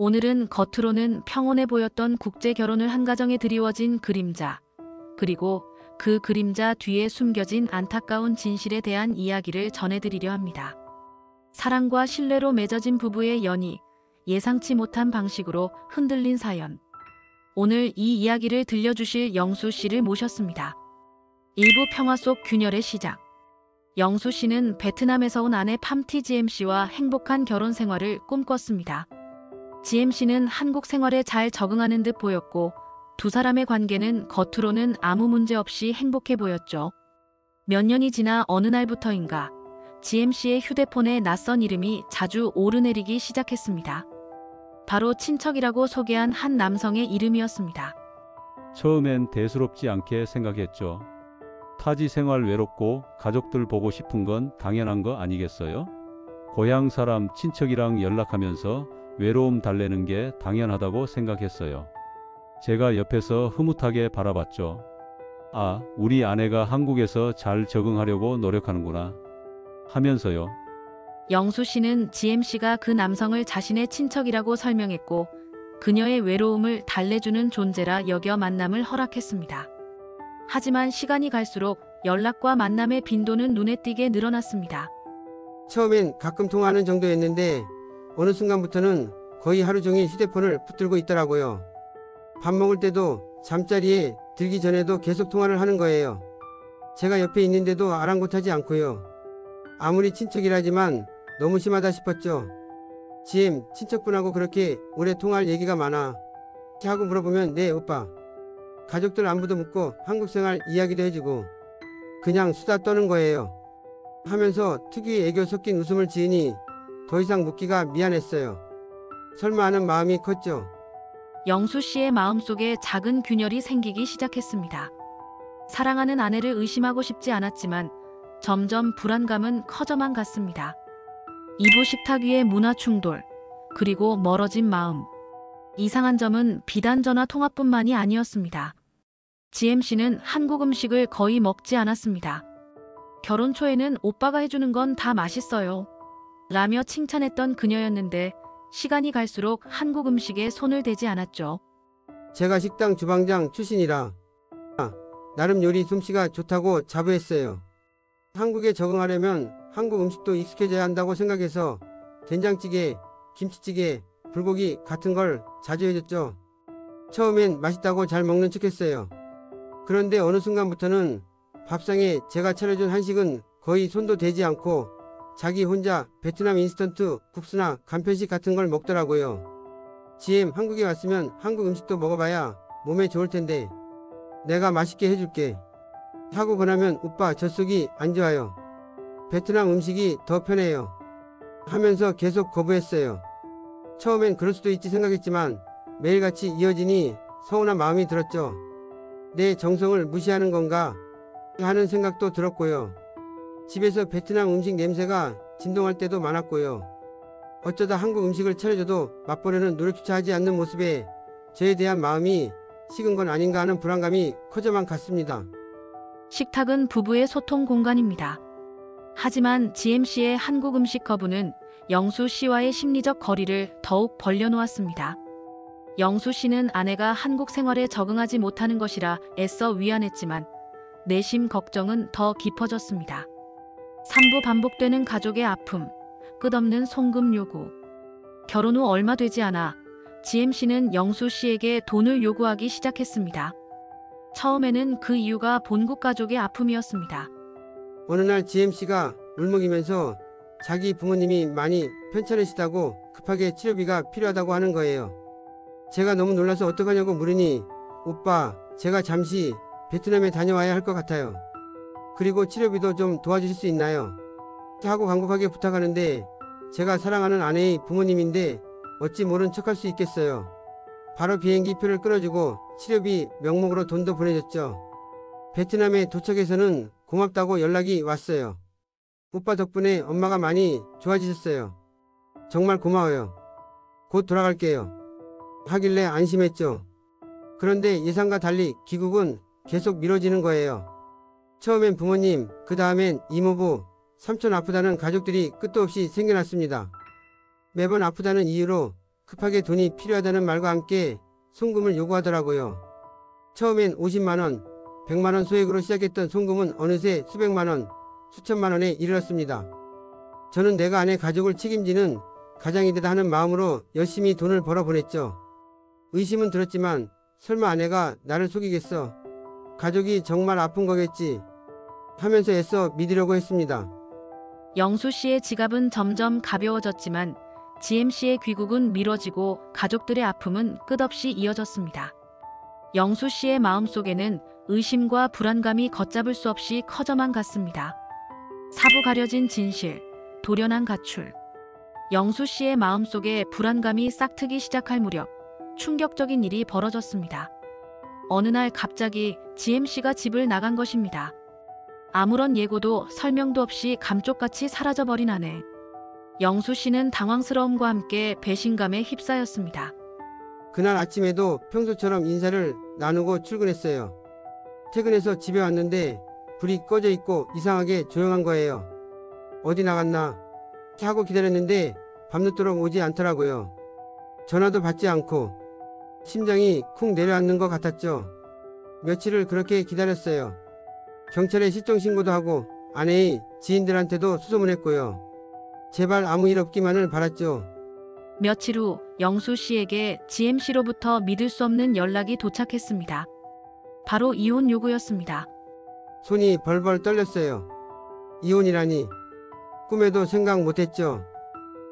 오늘은 겉으로는 평온해 보였던 국제 결혼을 한 가정에 드리워진 그림자, 그리고 그 그림자 뒤에 숨겨진 안타까운 진실에 대한 이야기를 전해드리려 합니다. 사랑과 신뢰로 맺어진 부부의 연이 예상치 못한 방식으로 흔들린 사연. 오늘 이 이야기를 들려주실 영수 씨를 모셨습니다. 일부 평화 속 균열의 시작. 영수 씨는 베트남에서 온 아내 팜티 GM씨와 행복한 결혼 생활을 꿈꿨습니다. GM씨는 한국 생활에 잘 적응하는 듯 보였고 두 사람의 관계는 겉으로는 아무 문제 없이 행복해 보였죠. 몇 년이 지나 어느 날부터인가 GM씨의 휴대폰에 낯선 이름이 자주 오르내리기 시작했습니다. 바로 친척이라고 소개한 한 남성의 이름이었습니다. 처음엔 대수롭지 않게 생각했죠. 타지 생활 외롭고 가족들 보고 싶은 건 당연한 거 아니겠어요? 고향 사람 친척이랑 연락하면서 외로움 달래는 게 당연하다고 생각했어요. 제가 옆에서 흐뭇하게 바라봤죠. 아, 우리 아내가 한국에서 잘 적응하려고 노력하는구나 하면서요. 영수 씨는 GM씨가 그 남성을 자신의 친척이라고 설명했고 그녀의 외로움을 달래주는 존재라 여겨 만남을 허락했습니다. 하지만 시간이 갈수록 연락과 만남의 빈도는 눈에 띄게 늘어났습니다. 처음엔 가끔 통화하는 정도였는데 어느 순간부터는 거의 하루 종일 휴대폰을 붙들고 있더라고요. 밥 먹을 때도 잠자리에 들기 전에도 계속 통화를 하는 거예요. 제가 옆에 있는데도 아랑곳하지 않고요. 아무리 친척이라지만 너무 심하다 싶었죠. GM, 친척분하고 그렇게 오래 통화할 얘기가 많아 하고 물어보면 네 오빠. 가족들 안부도 묻고 한국생활 이야기도 해주고 그냥 수다 떠는 거예요. 하면서 특유의 애교 섞인 웃음을 지으니 더 이상 묻기가 미안했어요. 설마 하는 마음이 컸죠. 영수 씨의 마음속에 작은 균열이 생기기 시작했습니다. 사랑하는 아내를 의심하고 싶지 않았지만 점점 불안감은 커져만 갔습니다. 이부 식탁 위의 문화 충돌, 그리고 멀어진 마음. 이상한 점은 비단 전화 통화뿐만이 아니었습니다. GM씨는 한국 음식을 거의 먹지 않았습니다. 결혼 초에는 오빠가 해주는 건 다 맛있어요 라며 칭찬했던 그녀였는데 시간이 갈수록 한국 음식에 손을 대지 않았죠. 제가 식당 주방장 출신이라 나름 요리 솜씨가 좋다고 자부했어요. 한국에 적응하려면 한국 음식도 익숙해져야 한다고 생각해서 된장찌개, 김치찌개, 불고기 같은 걸 자주 해줬죠. 처음엔 맛있다고 잘 먹는 척했어요. 그런데 어느 순간부터는 밥상에 제가 차려준 한식은 거의 손도 대지 않고 자기 혼자 베트남 인스턴트 국수나 간편식 같은 걸 먹더라고요. GM 한국에 왔으면 한국 음식도 먹어봐야 몸에 좋을 텐데 내가 맛있게 해줄게 하고 권하면 오빠 젖속이 안 좋아요. 베트남 음식이 더 편해요 하면서 계속 거부했어요. 처음엔 그럴 수도 있지 생각했지만 매일같이 이어지니 서운한 마음이 들었죠. 내 정성을 무시하는 건가 하는 생각도 들었고요. 집에서 베트남 음식 냄새가 진동할 때도 많았고요. 어쩌다 한국 음식을 차려줘도 맛보려는 노력조차 하지 않는 모습에 저에 대한 마음이 식은 건 아닌가 하는 불안감이 커져만 갔습니다. 식탁은 부부의 소통 공간입니다. 하지만 GM씨의 한국 음식 거부는 영수 씨와의 심리적 거리를 더욱 벌려놓았습니다. 영수 씨는 아내가 한국 생활에 적응하지 못하는 것이라 애써 위안했지만 내심 걱정은 더 깊어졌습니다. 3부 반복되는 가족의 아픔, 끝없는 송금 요구. 결혼 후 얼마 되지 않아 GM씨는 영수 씨에게 돈을 요구하기 시작했습니다. 처음에는 그 이유가 본국 가족의 아픔이었습니다. 어느 날 GM씨가 울먹이면서 자기 부모님이 많이 편찮으시다고 급하게 치료비가 필요하다고 하는 거예요. 제가 너무 놀라서 어떡하냐고 물으니 오빠 제가 잠시 베트남에 다녀와야 할 것 같아요. 그리고 치료비도 좀 도와주실 수 있나요? 하고 간곡하게 부탁하는데 제가 사랑하는 아내의 부모님인데 어찌 모른 척할 수 있겠어요. 바로 비행기 표를 끊어주고 치료비 명목으로 돈도 보내줬죠. 베트남에 도착해서는 고맙다고 연락이 왔어요. 오빠 덕분에 엄마가 많이 좋아지셨어요. 정말 고마워요. 곧 돌아갈게요. 하길래 안심했죠. 그런데 예상과 달리 귀국은 계속 미뤄지는 거예요. 처음엔 부모님, 그 다음엔 이모부, 삼촌 아프다는 가족들이 끝도 없이 생겨났습니다. 매번 아프다는 이유로 급하게 돈이 필요하다는 말과 함께 송금을 요구하더라고요. 처음엔 50만 원, 100만 원 소액으로 시작했던 송금은 어느새 수백만 원, 수천만 원에 이르렀습니다. 저는 내가 아내 가족을 책임지는 가장이다 하는 마음으로 열심히 돈을 벌어 보냈죠. 의심은 들었지만 설마 아내가 나를 속이겠어? 가족이 정말 아픈 거겠지? 하면서 애써 믿으려고 했습니다. 영수 씨의 지갑은 점점 가벼워졌지만 지엠 씨의 귀국은 미뤄지고 가족들의 아픔은 끝없이 이어졌습니다. 영수 씨의 마음속에는 의심과 불안감이 걷잡을 수 없이 커져만 갔습니다. 사부 가려진 진실, 돌연한 가출. 영수 씨의 마음속에 불안감이 싹트기 시작할 무렵 충격적인 일이 벌어졌습니다. 어느 날 갑자기 지엠 씨가 집을 나간 것입니다. 아무런 예고도 설명도 없이 감쪽같이 사라져버린 아내. 영수 씨는 당황스러움과 함께 배신감에 휩싸였습니다. 그날 아침에도 평소처럼 인사를 나누고 출근했어요. 퇴근해서 집에 왔는데 불이 꺼져 있고 이상하게 조용한 거예요. 어디 나갔나 하고 기다렸는데 밤늦도록 오지 않더라고요. 전화도 받지 않고 심장이 쿵 내려앉는 것 같았죠. 며칠을 그렇게 기다렸어요. 경찰에 실종 신고도 하고 아내의 지인들한테도 수소문했고요. 제발 아무 일 없기만을 바랐죠. 며칠 후 영수 씨에게 지엠 씨로부터 믿을 수 없는 연락이 도착했습니다. 바로 이혼 요구였습니다. 손이 벌벌 떨렸어요. 이혼이라니 꿈에도 생각 못했죠.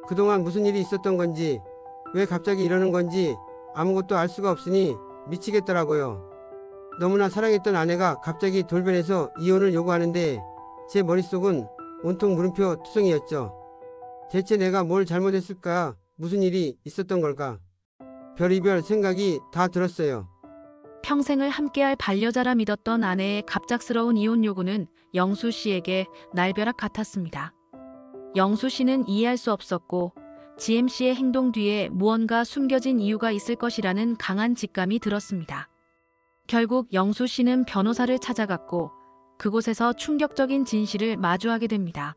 그동안 무슨 일이 있었던 건지 왜 갑자기 이러는 건지 아무것도 알 수가 없으니 미치겠더라고요. 너무나 사랑했던 아내가 갑자기 돌변해서 이혼을 요구하는데 제 머릿속은 온통 물음표 투성이었죠. 대체 내가 뭘 잘못했을까? 무슨 일이 있었던 걸까? 별의별 생각이 다 들었어요. 평생을 함께할 반려자라 믿었던 아내의 갑작스러운 이혼 요구는 영수 씨에게 날벼락 같았습니다. 영수 씨는 이해할 수 없었고 지엠 씨의 행동 뒤에 무언가 숨겨진 이유가 있을 것이라는 강한 직감이 들었습니다. 결국 영수 씨는 변호사를 찾아갔고 그곳에서 충격적인 진실을 마주하게 됩니다.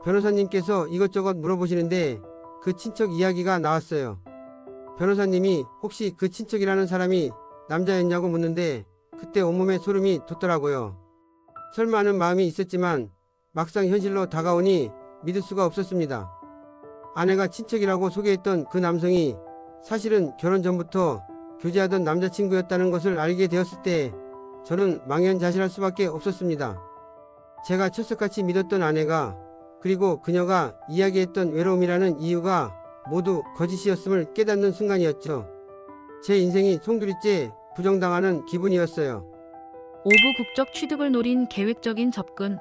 변호사님께서 이것저것 물어보시는데 그 친척 이야기가 나왔어요. 변호사님이 혹시 그 친척이라는 사람이 남자였냐고 묻는데 그때 온몸에 소름이 돋더라고요. 설마 하는 마음이 있었지만 막상 현실로 다가오니 믿을 수가 없었습니다. 아내가 친척이라고 소개했던 그 남성이 사실은 결혼 전부터 교제하던 남자친구였다는 것을 알게 되었을 때 저는 망연자실할 수밖에 없었습니다. 제가 철석같이 믿었던 아내가 그리고 그녀가 이야기했던 외로움이라는 이유가 모두 거짓이었음을 깨닫는 순간이었죠. 제 인생이 송두리째 부정당하는 기분이었어요. 오부 국적 취득을 노린 계획적인 접근.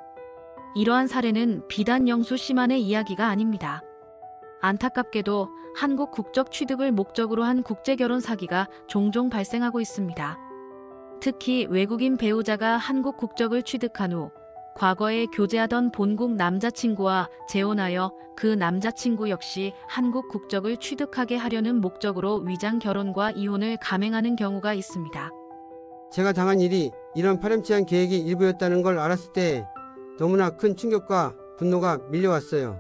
이러한 사례는 비단 영수 씨만의 이야기가 아닙니다. 안타깝게도 한국 국적 취득을 목적으로 한 국제결혼 사기가 종종 발생하고 있습니다. 특히 외국인 배우자가 한국 국적을 취득한 후 과거에 교제하던 본국 남자친구와 재혼하여 그 남자친구 역시 한국 국적을 취득하게 하려는 목적으로 위장 결혼과 이혼을 감행하는 경우가 있습니다. 제가 당한 일이 이런 파렴치한 계획이 일부였다는 걸 알았을 때 너무나 큰 충격과 분노가 밀려왔어요.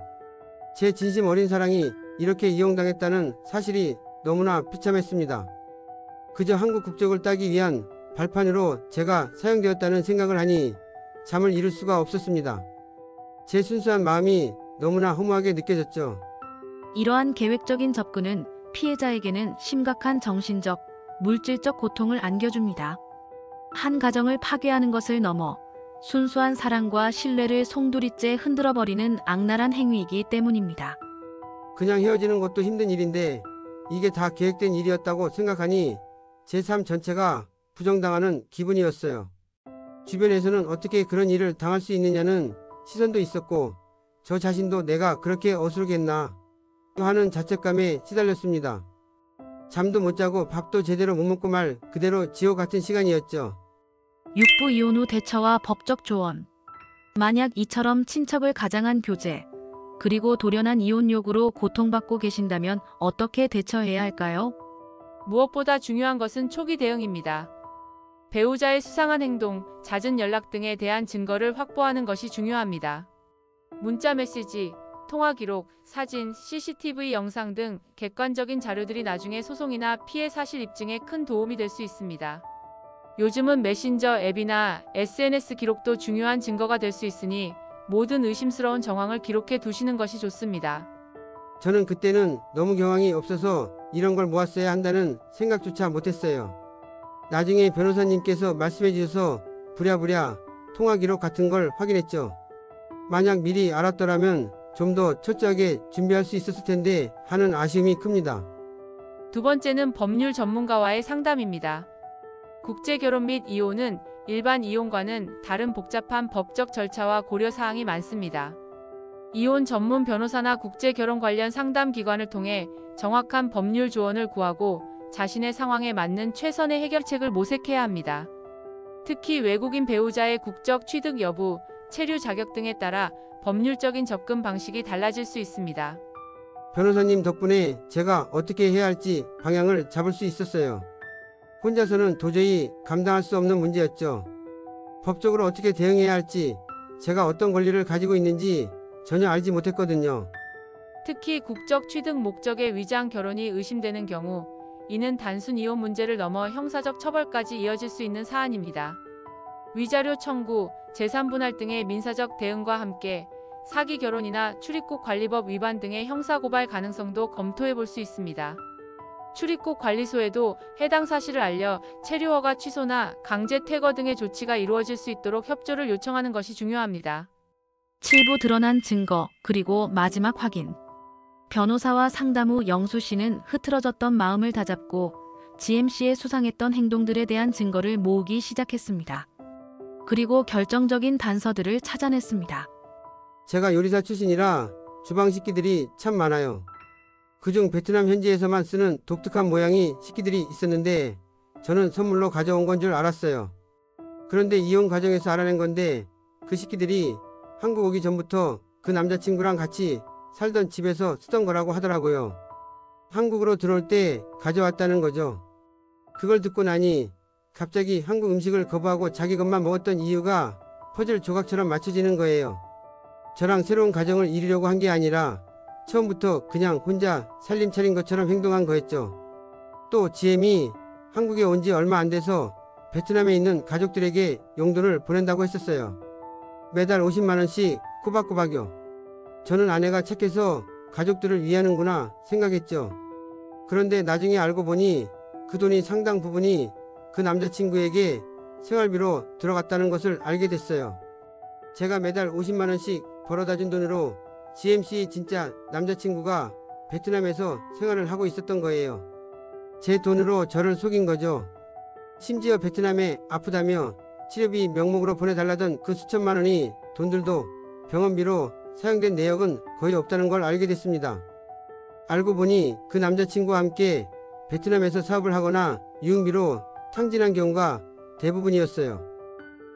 제 진심 어린 사랑이 이렇게 이용당했다는 사실이 너무나 비참했습니다. 그저 한국 국적을 따기 위한 발판으로 제가 사용되었다는 생각을 하니 잠을 이룰 수가 없었습니다. 제 순수한 마음이 너무나 허무하게 느껴졌죠. 이러한 계획적인 접근은 피해자에게는 심각한 정신적, 물질적 고통을 안겨줍니다. 한 가정을 파괴하는 것을 넘어 순수한 사랑과 신뢰를 송두리째 흔들어버리는 악랄한 행위이기 때문입니다. 그냥 헤어지는 것도 힘든 일인데 이게 다 계획된 일이었다고 생각하니 제 삶 전체가 부정당하는 기분이었어요. 주변에서는 어떻게 그런 일을 당할 수 있느냐는 시선도 있었고 저 자신도 내가 그렇게 어수룩했나 하는 자책감에 시달렸습니다. 잠도 못 자고 밥도 제대로 못 먹고 말 그대로 지옥 같은 시간이었죠. 육부 이혼 후 대처와 법적 조언. 만약 이처럼 친척을 가장한 교제, 그리고 돌연한 이혼 요구로 고통받고 계신다면 어떻게 대처해야 할까요? 무엇보다 중요한 것은 초기 대응입니다. 배우자의 수상한 행동, 잦은 연락 등에 대한 증거를 확보하는 것이 중요합니다. 문자 메시지, 통화 기록, 사진, CCTV 영상 등 객관적인 자료들이 나중에 소송이나 피해 사실 입증에 큰 도움이 될 수 있습니다. 요즘은 메신저 앱이나 SNS 기록도 중요한 증거가 될 수 있으니 모든 의심스러운 정황을 기록해 두시는 것이 좋습니다. 저는 그때는 너무 경황이 없어서 이런 걸 모았어야 한다는 생각조차 못했어요. 나중에 변호사님께서 말씀해 주셔서 부랴부랴 통화 기록 같은 걸 확인했죠. 만약 미리 알았더라면 좀 더 철저하게 준비할 수 있었을 텐데 하는 아쉬움이 큽니다. 두 번째는 법률 전문가와의 상담입니다. 국제결혼 및 이혼은 일반 이혼과는 다른 복잡한 법적 절차와 고려사항이 많습니다. 이혼 전문 변호사나 국제결혼 관련 상담 기관을 통해 정확한 법률 조언을 구하고 자신의 상황에 맞는 최선의 해결책을 모색해야 합니다. 특히 외국인 배우자의 국적 취득 여부, 체류 자격 등에 따라 법률적인 접근 방식이 달라질 수 있습니다. 변호사님 덕분에 제가 어떻게 해야 할지 방향을 잡을 수 있었어요. 혼자서는 도저히 감당할 수 없는 문제였죠. 법적으로 어떻게 대응해야 할지, 제가 어떤 권리를 가지고 있는지 전혀 알지 못했거든요. 특히 국적 취득 목적의 위장 결혼이 의심되는 경우 이는 단순 이혼 문제를 넘어 형사적 처벌까지 이어질 수 있는 사안입니다. 위자료 청구, 재산 분할 등의 민사적 대응과 함께 사기 결혼이나 출입국 관리법 위반 등의 형사 고발 가능성도 검토해 볼 수 있습니다. 출입국 관리소에도 해당 사실을 알려 체류 허가 취소나 강제 퇴거 등의 조치가 이루어질 수 있도록 협조를 요청하는 것이 중요합니다. 7부 드러난 증거, 그리고 마지막 확인. 변호사와 상담 후 영수 씨는 흐트러졌던 마음을 다잡고 GMC의 수상했던 행동들에 대한 증거를 모으기 시작했습니다. 그리고 결정적인 단서들을 찾아냈습니다. 제가 요리사 출신이라 주방 식기들이 참 많아요. 그중 베트남 현지에서만 쓰는 독특한 모양의 식기들이 있었는데 저는 선물로 가져온 건 줄 알았어요. 그런데 이혼 과정에서 알아낸 건데 그 식기들이 한국 오기 전부터 그 남자친구랑 같이 살던 집에서 쓰던 거라고 하더라고요. 한국으로 들어올 때 가져왔다는 거죠. 그걸 듣고 나니 갑자기 한국 음식을 거부하고 자기 것만 먹었던 이유가 퍼즐 조각처럼 맞춰지는 거예요. 저랑 새로운 가정을 이루려고 한 게 아니라 처음부터 그냥 혼자 살림 차린 것처럼 행동한 거였죠. 또 GM이 한국에 온 지 얼마 안 돼서 베트남에 있는 가족들에게 용돈을 보낸다고 했었어요. 매달 50만 원씩 꼬박꼬박요. 저는 아내가 착해서 가족들을 위하는구나 생각했죠. 그런데 나중에 알고 보니 그 돈이 상당 부분이 그 남자친구에게 생활비로 들어갔다는 것을 알게 됐어요. 제가 매달 50만 원씩 벌어다 준 돈으로 GMC 진짜 남자친구가 베트남에서 생활을 하고 있었던 거예요. 제 돈으로 저를 속인 거죠. 심지어 베트남에 아프다며 치료비 명목으로 보내달라던 그 수천만 원이 돈들도 병원비로 사용된 내역은 거의 없다는 걸 알게 됐습니다. 알고 보니 그 남자친구와 함께 베트남에서 사업을 하거나 유흥비로 탕진한 경우가 대부분이었어요.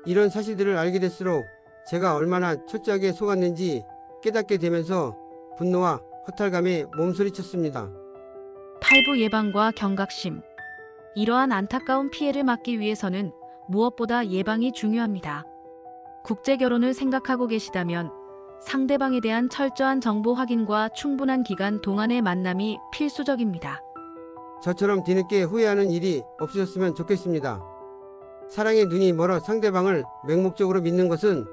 이런 사실들을 알게 될수록 제가 얼마나 초짜하게 속았는지 깨닫게 되면서 분노와 허탈감에 몸소리쳤습니다. 탈부 예방과 경각심. 이러한 안타까운 피해를 막기 위해서는 무엇보다 예방이 중요합니다. 국제결혼을 생각하고 계시다면 상대방에 대한 철저한 정보 확인과 충분한 기간 동안의 만남이 필수적입니다. 저처럼 뒤늦게 후회하는 일이 없으셨으면 좋겠습니다. 사랑의 눈이 멀어 상대방을 맹목적으로 믿는 것은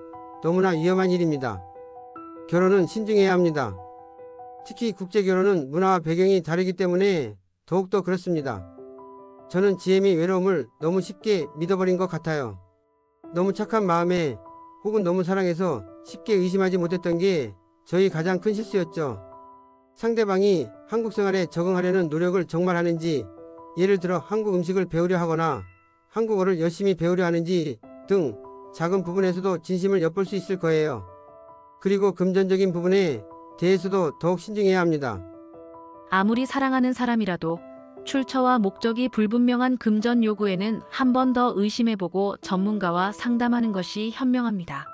너무나 위험한 일입니다. 결혼은 신중해야 합니다. 특히 국제결혼은 문화와 배경이 다르기 때문에 더욱더 그렇습니다. 저는 GM의 외로움을 너무 쉽게 믿어버린 것 같아요. 너무 착한 마음에 혹은 너무 사랑해서 쉽게 의심하지 못했던 게 저희 가장 큰 실수였죠. 상대방이 한국 생활에 적응하려는 노력을 정말 하는지, 예를 들어 한국 음식을 배우려 하거나 한국어를 열심히 배우려 하는지 등 작은 부분에서도 진심을 엿볼 수 있을 거예요. 그리고 금전적인 부분에 대해서도 더욱 신중해야 합니다. 아무리 사랑하는 사람이라도 출처와 목적이 불분명한 금전 요구에는 한 번 더 의심해보고 전문가와 상담하는 것이 현명합니다.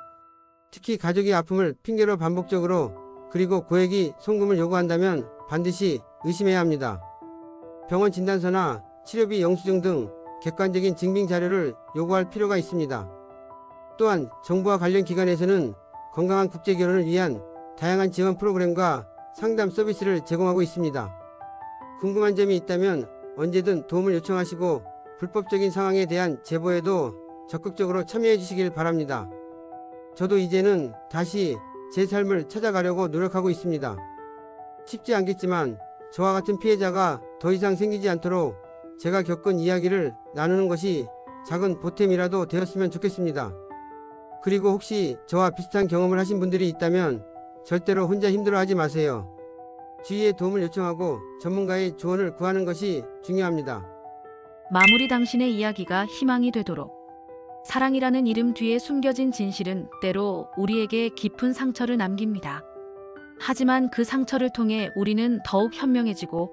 특히 가족의 아픔을 핑계로 반복적으로 그리고 고액의 송금을 요구한다면 반드시 의심해야 합니다. 병원 진단서나 치료비 영수증 등 객관적인 증빙 자료를 요구할 필요가 있습니다. 또한 정부와 관련 기관에서는 건강한 국제결혼을 위한 다양한 지원 프로그램과 상담 서비스를 제공하고 있습니다. 궁금한 점이 있다면 언제든 도움을 요청하시고 불법적인 상황에 대한 제보에도 적극적으로 참여해 주시길 바랍니다. 저도 이제는 다시 제 삶을 찾아가려고 노력하고 있습니다. 쉽지 않겠지만 저와 같은 피해자가 더 이상 생기지 않도록 제가 겪은 이야기를 나누는 것이 작은 보탬이라도 되었으면 좋겠습니다. 그리고 혹시 저와 비슷한 경험을 하신 분들이 있다면 절대로 혼자 힘들어하지 마세요. 주위에 도움을 요청하고 전문가의 조언을 구하는 것이 중요합니다. 마무리 당신의 이야기가 희망이 되도록. 사랑이라는 이름 뒤에 숨겨진 진실은 때로 우리에게 깊은 상처를 남깁니다. 하지만 그 상처를 통해 우리는 더욱 현명해지고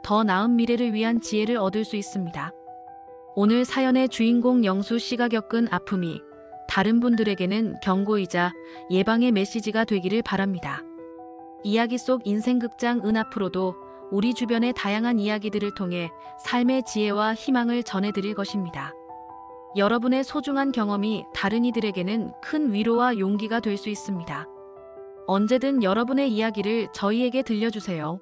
더 나은 미래를 위한 지혜를 얻을 수 있습니다. 오늘 사연의 주인공 영수 씨가 겪은 아픔이 다른 분들에게는 경고이자 예방의 메시지가 되기를 바랍니다. 이야기 속 인생극장 앞으로도 우리 주변의 다양한 이야기들을 통해 삶의 지혜와 희망을 전해드릴 것입니다. 여러분의 소중한 경험이 다른 이들에게는 큰 위로와 용기가 될 수 있습니다. 언제든 여러분의 이야기를 저희에게 들려주세요.